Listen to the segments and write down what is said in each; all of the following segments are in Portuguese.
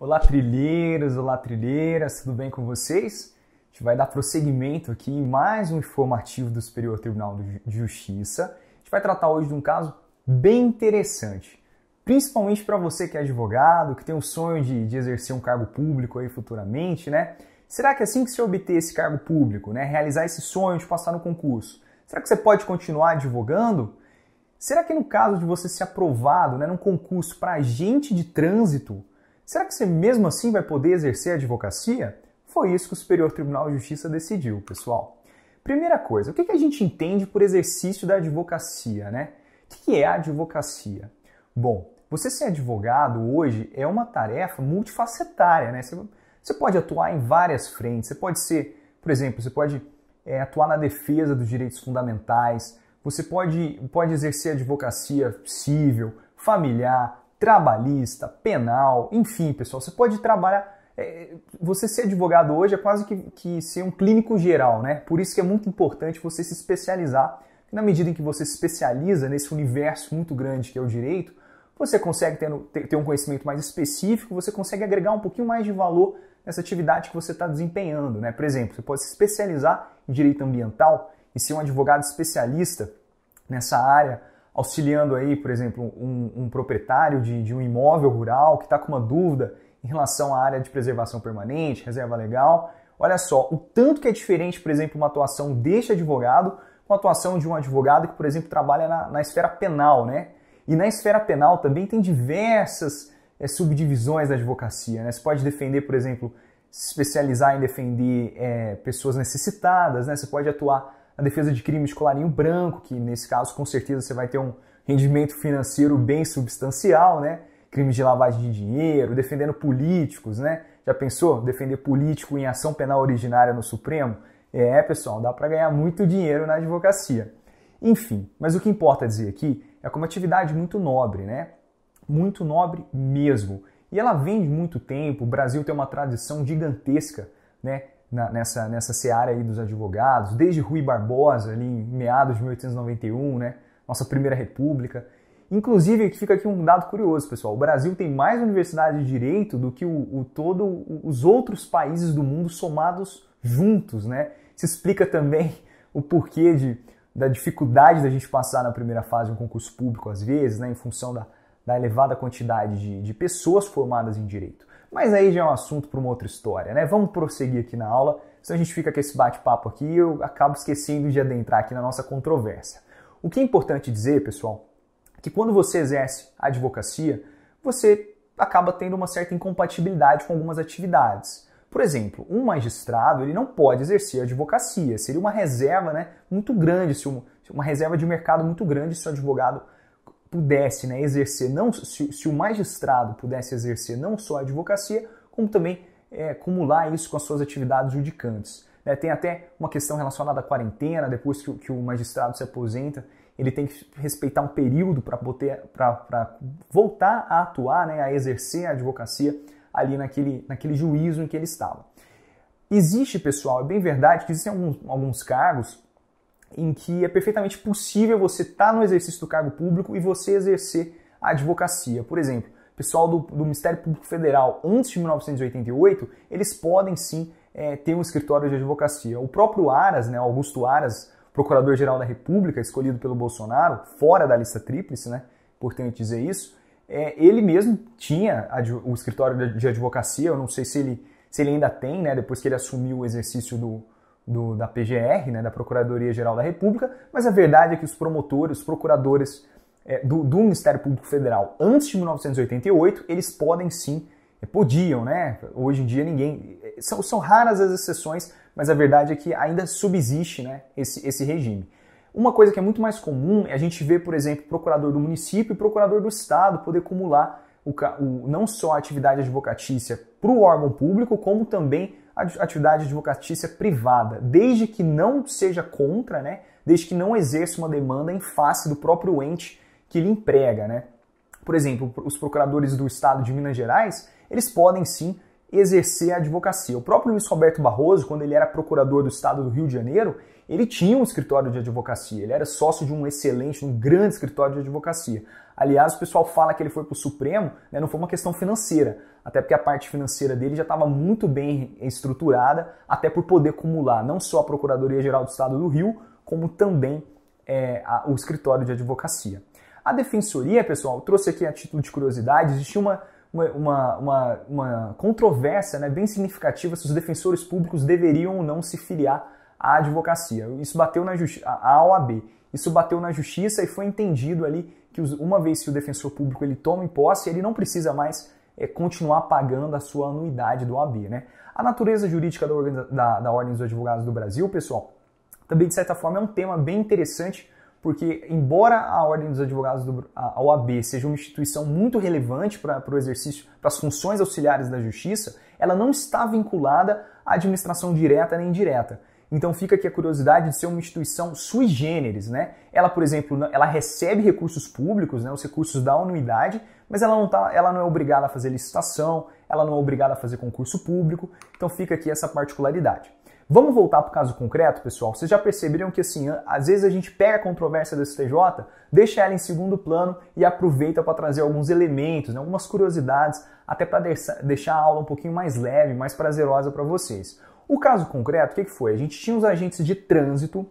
Olá, trilheiros, olá, trilheiras, tudo bem com vocês? A gente vai dar prosseguimento aqui em mais um informativo do Superior Tribunal de Justiça. A gente vai tratar hoje de um caso bem interessante, principalmente para você que é advogado, que tem o sonho de exercer um cargo público aí futuramente, né? Será que assim que você obter esse cargo público, né, realizar esse sonho de passar no concurso, será que você pode continuar advogando? Será que no caso de você ser aprovado, né, num concurso para agente de trânsito, será que você mesmo assim vai poder exercer a advocacia? Foi isso que o Superior Tribunal de Justiça decidiu, pessoal. Primeira coisa, o que a gente entende por exercício da advocacia, né? O que é a advocacia? Bom, você ser advogado hoje é uma tarefa multifacetária, né? Você pode atuar em várias frentes, você pode ser, por exemplo, você pode atuar na defesa dos direitos fundamentais, você pode exercer advocacia civil, familiar, trabalhista, penal, enfim, pessoal, você pode trabalhar. Você ser advogado hoje é quase que ser um clínico geral, né? Por isso que é muito importante você se especializar. Na medida em que você se especializa nesse universo muito grande que é o direito, você consegue ter um conhecimento mais específico, você consegue agregar um pouquinho mais de valor nessa atividade que você está desempenhando, né? Por exemplo, você pode se especializar em direito ambiental e ser um advogado especialista nessa área, auxiliando aí, por exemplo, um proprietário de um imóvel rural que está com uma dúvida em relação à área de preservação permanente, reserva legal. Olha só, o tanto que é diferente, por exemplo, uma atuação deste advogado com a atuação de um advogado que, por exemplo, trabalha na esfera penal, né? E na esfera penal também tem diversas subdivisões da advocacia, né? Você pode defender, por exemplo, se especializar em defender pessoas necessitadas, né? Você pode atuar na defesa de crimes de colarinho branco, que nesse caso com certeza você vai ter um rendimento financeiro bem substancial, né? Crimes de lavagem de dinheiro, defendendo políticos, né? Já pensou defender político em ação penal originária no Supremo? Pessoal, dá para ganhar muito dinheiro na advocacia. Enfim, mas o que importa dizer aqui é que é uma atividade muito nobre, né? Muito nobre mesmo. E ela vem de muito tempo, o Brasil tem uma tradição gigantesca, né? Nessa seara aí dos advogados, desde Rui Barbosa, ali em meados de 1891, né? Nossa primeira república. Inclusive, fica aqui um dado curioso, pessoal, o Brasil tem mais universidades de direito do que todos os outros países do mundo somados juntos, né? Isso explica também o porquê da dificuldade da gente passar na primeira fase de um concurso público, às vezes, né? Em função da elevada quantidade de pessoas formadas em direito. Mas aí já é um assunto para uma outra história, né? Vamos prosseguir aqui na aula, senão a gente fica com esse bate-papo aqui e eu acabo esquecendo de adentrar aqui na nossa controvérsia. O que é importante dizer, pessoal, é que quando você exerce a advocacia, você acaba tendo uma certa incompatibilidade com algumas atividades. Por exemplo, um magistrado ele não pode exercer a advocacia, seria uma reserva, né, muito grande, uma reserva de mercado muito grande se o advogado pudesse, né, exercer, se o magistrado pudesse exercer não só a advocacia, como também acumular isso com as suas atividades judicantes. Né? Tem até uma questão relacionada à quarentena, depois que o magistrado se aposenta, ele tem que respeitar um período para voltar a atuar, né, a exercer a advocacia ali naquele juízo em que ele estava. Existe, pessoal, é bem verdade que existem alguns cargos em que é perfeitamente possível você estar no exercício do cargo público e você exercer a advocacia. Por exemplo, o pessoal do Ministério Público Federal, antes de 1988, eles podem sim ter um escritório de advocacia. O próprio Aras, né, Augusto Aras, Procurador-Geral da República, escolhido pelo Bolsonaro, fora da lista tríplice, né, importante dizer isso, ele mesmo tinha o escritório de advocacia. Eu não sei se ele ainda tem, né, depois que ele assumiu o exercício da PGR, né, da Procuradoria-Geral da República, mas a verdade é que os promotores, os procuradores do Ministério Público Federal antes de 1988, eles podem sim, podiam, né? Hoje em dia ninguém... São raras as exceções, mas a verdade é que ainda subsiste, né, esse regime. Uma coisa que é muito mais comum é a gente ver, por exemplo, procurador do município e procurador do estado poder acumular não só a atividade advocatícia para o órgão público, como também a atividade advocatícia privada, desde que não seja contra, né, desde que não exerça uma demanda em face do próprio ente que ele emprega, né. Por exemplo, os procuradores do estado de Minas Gerais, eles podem sim exercer a advocacia. O próprio Luiz Roberto Barroso, quando ele era procurador do estado do Rio de Janeiro, ele tinha um escritório de advocacia, ele era sócio de um grande escritório de advocacia. Aliás, o pessoal fala que ele foi para o Supremo, né, não foi uma questão financeira. até porque a parte financeira dele já estava muito bem estruturada, até por poder acumular não só a Procuradoria-Geral do Estado do Rio, como também o escritório de advocacia. A Defensoria, pessoal, trouxe aqui a título de curiosidade, existia uma controvérsia, né, bem significativa se os defensores públicos deveriam ou não se filiar à advocacia. Isso bateu na a OAB. Isso bateu na justiça e foi entendido ali que uma vez que o defensor público ele toma posse, ele não precisa mais continuar pagando a sua anuidade do OAB, né? A natureza jurídica da Ordem dos Advogados do Brasil, pessoal, também de certa forma é um tema bem interessante, porque embora a Ordem dos Advogados, a OAB, seja uma instituição muito relevante para o exercício, para as funções auxiliares da Justiça, ela não está vinculada à administração direta nem indireta. Então fica aqui a curiosidade de ser uma instituição sui generis, né? Ela, por exemplo, ela recebe recursos públicos, né, os recursos da anuidade, mas ela não é obrigada a fazer licitação, ela não é obrigada a fazer concurso público, então fica aqui essa particularidade. Vamos voltar para o caso concreto, pessoal? Vocês já perceberam que, assim, às vezes a gente pega a controvérsia do STJ, deixa ela em segundo plano e aproveita para trazer alguns elementos, né, algumas curiosidades, até para deixar a aula um pouquinho mais leve, mais prazerosa para vocês. O caso concreto, o que foi? A gente tinha os agentes de trânsito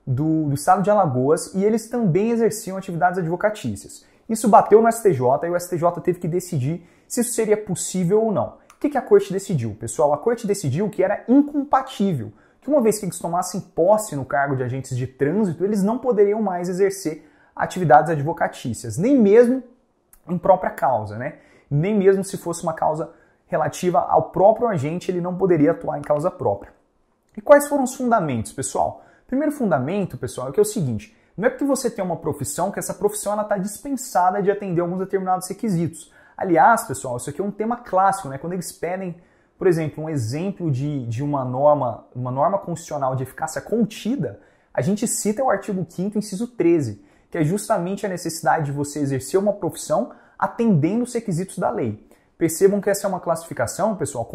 do estado de Alagoas e eles também exerciam atividades advocatícias. Isso bateu no STJ e o STJ teve que decidir se isso seria possível ou não. O que a corte decidiu? Pessoal, a corte decidiu que era incompatível, que uma vez que eles tomassem posse no cargo de agentes de trânsito, eles não poderiam mais exercer atividades advocatícias, nem mesmo em própria causa, né? Nem mesmo se fosse uma causa relativa ao próprio agente, ele não poderia atuar em causa própria. E quais foram os fundamentos, pessoal? O primeiro fundamento, pessoal, é que é o seguinte: não é porque você tem uma profissão que essa profissão está dispensada de atender alguns determinados requisitos. Aliás, pessoal, isso aqui é um tema clássico, né? Quando eles pedem, por exemplo, um exemplo de uma norma constitucional de eficácia contida, a gente cita o artigo 5º, inciso 13, que é justamente a necessidade de você exercer uma profissão atendendo os requisitos da lei. Percebam que essa é uma classificação, pessoal,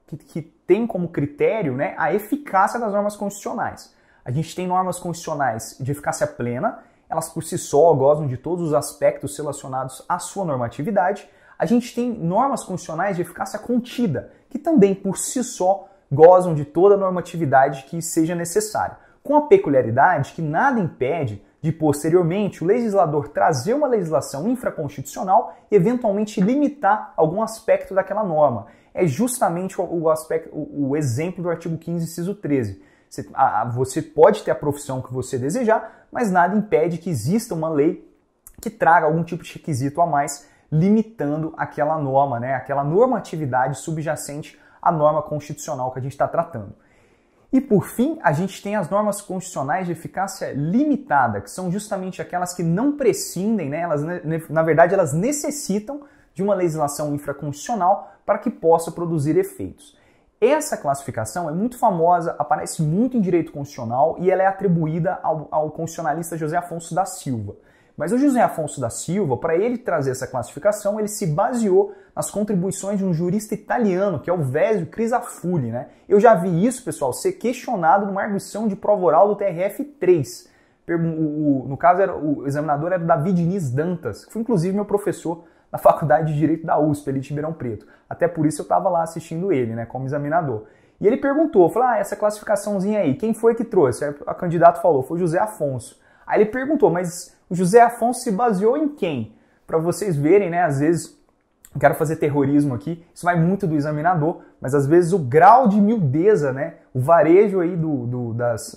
que tem como critério, né, a eficácia das normas constitucionais. A gente tem normas constitucionais de eficácia plena, elas por si só gozam de todos os aspectos relacionados à sua normatividade. A gente tem normas constitucionais de eficácia contida, que também por si só gozam de toda a normatividade que seja necessária, com a peculiaridade que nada impede de, posteriormente, o legislador trazer uma legislação infraconstitucional e, eventualmente, limitar algum aspecto daquela norma. É justamente o exemplo do artigo 15, inciso 13. Você pode ter a profissão que você desejar, mas nada impede que exista uma lei que traga algum tipo de requisito a mais, limitando aquela norma, né, aquela normatividade subjacente à norma constitucional que a gente está tratando. E, por fim, a gente tem as normas constitucionais de eficácia limitada, que são justamente aquelas que não prescindem, né? Na verdade, elas necessitam de uma legislação infraconstitucional para que possa produzir efeitos. Essa classificação é muito famosa, aparece muito em direito constitucional e ela é atribuída ao constitucionalista José Afonso da Silva. Mas o José Afonso da Silva, para ele trazer essa classificação, ele se baseou nas contribuições de um jurista italiano, que é o Vésio Crisafulli, né? Eu já vi isso, pessoal, ser questionado numa arguição de prova oral do TRF3. No caso, o examinador era Davi Diniz Dantas, que foi inclusive meu professor na Faculdade de Direito da USP, ali de Ribeirão Preto. Até por isso eu estava lá assistindo ele, né, como examinador. E ele perguntou, falou, essa classificaçãozinha aí, quem foi que trouxe? Aí a candidato falou, foi José Afonso. Aí ele perguntou, mas o José Afonso se baseou em quem? Para vocês verem, né, às vezes, não quero fazer terrorismo aqui, isso vai muito do examinador, mas às vezes o grau de miudeza, né, o varejo aí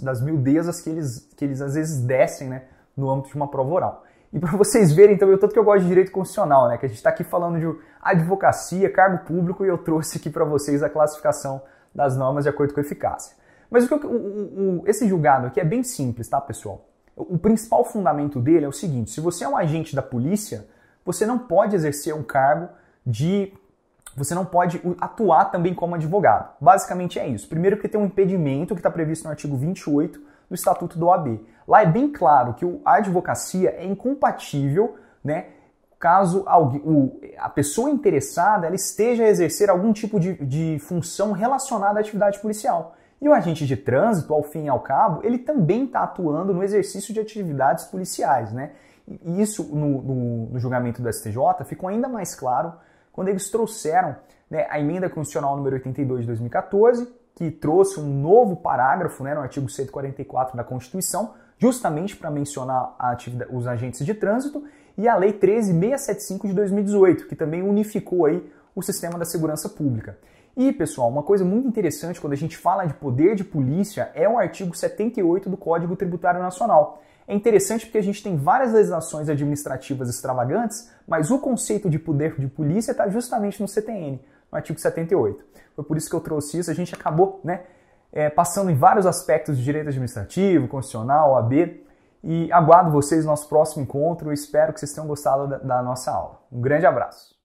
das miudezas que eles às vezes descem, né, no âmbito de uma prova oral. E para vocês verem também o tanto que eu gosto de direito constitucional, né, que a gente está aqui falando de advocacia, cargo público, e eu trouxe aqui para vocês a classificação das normas de acordo com a eficácia. Mas esse julgado aqui é bem simples, tá, pessoal? O principal fundamento dele é o seguinte: se você é um agente da polícia, você não pode exercer um cargo você não pode atuar também como advogado. Basicamente é isso. Primeiro porque tem um impedimento que está previsto no artigo 28 do Estatuto da OAB. Lá é bem claro que a advocacia é incompatível, né, caso a pessoa interessada ela esteja a exercer algum tipo de função relacionada à atividade policial. E o agente de trânsito, ao fim e ao cabo, ele também está atuando no exercício de atividades policiais, né? E isso, no julgamento do STJ, ficou ainda mais claro quando eles trouxeram né, a emenda constitucional número 82 de 2014, que trouxe um novo parágrafo, né, no artigo 144 da Constituição, justamente para mencionar os agentes de trânsito, e a Lei 13.675 de 2018, que também unificou aí o sistema da segurança pública. E, pessoal, uma coisa muito interessante quando a gente fala de poder de polícia é o artigo 78 do Código Tributário Nacional. É interessante porque a gente tem várias legislações administrativas extravagantes, mas o conceito de poder de polícia está justamente no CTN, no artigo 78. Foi por isso que eu trouxe isso, a gente acabou, né, passando em vários aspectos de direito administrativo, constitucional, OAB, e aguardo vocês no nosso próximo encontro. Eu espero que vocês tenham gostado da nossa aula. Um grande abraço!